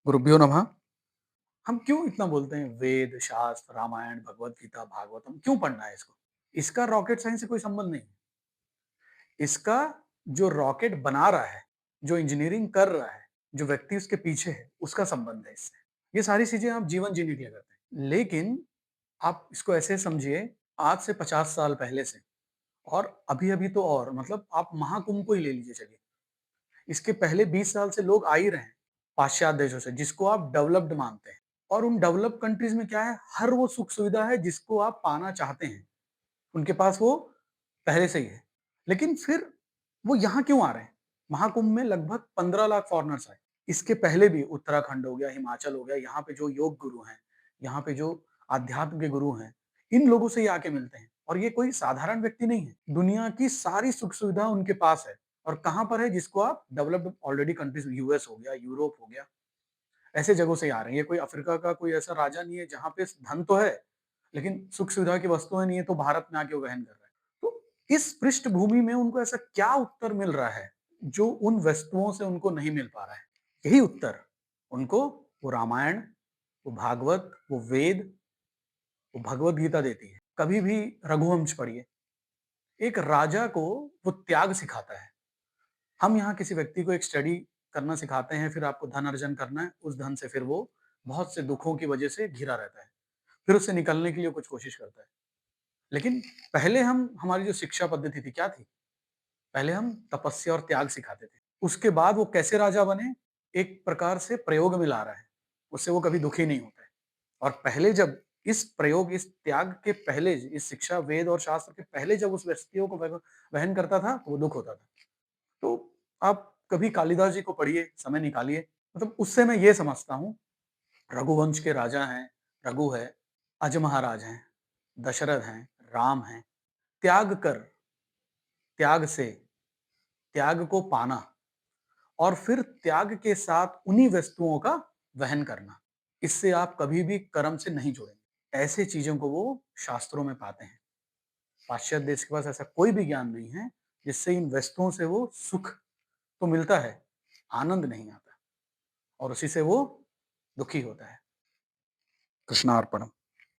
गुरुभ्यो नमः। हम क्यों इतना बोलते हैं वेद, शास्त्र, रामायण, भगवत गीता, भागवतम क्यों पढ़ना है इसको? इसका रॉकेट साइंस से कोई संबंध नहीं है। इसका जो रॉकेट बना रहा है, जो इंजीनियरिंग कर रहा है, जो व्यक्ति उसके पीछे है, उसका संबंध है इससे। ये सारी चीज़ें आप जीवन जीने के लिए करते हैं। लेकिन आप इसको ऐसे समझिए, आज से 50 साल पहले से और अभी-अभी तो और मतलब आप महाकुंभ को ही ले लीजिए चलिए। इसके पहले 20 साल से लोग आ ही रहे हैं, पाश्चात्य देशों से, जिसको आप डेवलप्ड मानते हैं। और उन डेवलप्ड कंट्रीज में क्या है, हर वो सुख सुविधा है जिसको आप पाना चाहते हैं, उनके पास वो पहले से ही है। लेकिन फिर वो यहाँ क्यों आ रहे हैं? महाकुंभ में लगभग 15 लाख फॉरेनर्स आए। इसके पहले भी उत्तराखंड हो गया, हिमाचल हो गया, यहाँ पे जो योग गुरु हैं, यहाँ पे जो आध्यात्म के गुरु हैं, इन लोगों से ही आके मिलते हैं। और ये कोई साधारण व्यक्ति नहीं है, दुनिया की सारी सुख सुविधा उनके पास है। और कहाँ पर है, जिसको आप डेवलप्ड ऑलरेडी कंट्रीज, यूएस हो गया, यूरोप हो गया, ऐसे जगहों से ही आ रहे हैं। ये कोई अफ्रीका का कोई ऐसा राजा नहीं है जहाँ पे धन तो है, लेकिन सुख सुविधा की वस्तुएं नहीं है, तो भारत में आके वो वहन कर रहा है। तो इस पृष्ठभूमि में उनको ऐसा क्या उत्तर मिल रहा है जो उन वस्तुओं से उनको नहीं मिल पा रहा है? यही उत्तर उनको वो रामायण, वो भागवत, वो वेद, वो भगवत गीता देती है। कभी भी रघुवंश पढ़िए, एक राजा को वो त्याग सिखाता है। हम यहाँ किसी व्यक्ति को एक स्टडी करना सिखाते हैं, फिर आपको धन अर्जन करना है, उस धन से फिर वो बहुत से दुखों की वजह से घिरा रहता है, फिर उससे निकलने के लिए कुछ कोशिश करता है। लेकिन पहले हम हमारी जो शिक्षा पद्धति थी क्या थी? पहले हम तपस्या और त्याग सिखाते थे। उसके बाद वो कैसे राजा बने, एक प्रकार से प्रयोग में ला रहा है, उससे वो कभी दुखी नहीं होता है। और पहले जब इस प्रयोग, इस त्याग के पहले, इस शिक्षा, वेद और शास्त्र के पहले जब उस व्यक्तियों को वहन करता था, तो वो दुख होता था। तो आप कभी कालिदास जी को पढ़िए, समय निकालिए। मतलब उससे मैं ये समझता हूँ, रघुवंश के राजा हैं, रघु है, अज महाराज हैं, दशरथ हैं, राम हैं। त्याग कर, त्याग से, त्याग को पाना और फिर त्याग के साथ उन्हीं वस्तुओं का वहन करना। इससे आप कभी भी कर्म से नहीं जुड़ेंगे। ऐसे चीजों को वो शास्त्रों में पाते हैं। पाश्चात्य देश के पास ऐसा कोई भी ज्ञान नहीं है जिससे इन वस्तुओं से वो सुख तो मिलता है, आनंद नहीं आता, और उसी से वो दुखी होता है। कृष्णार्पणम।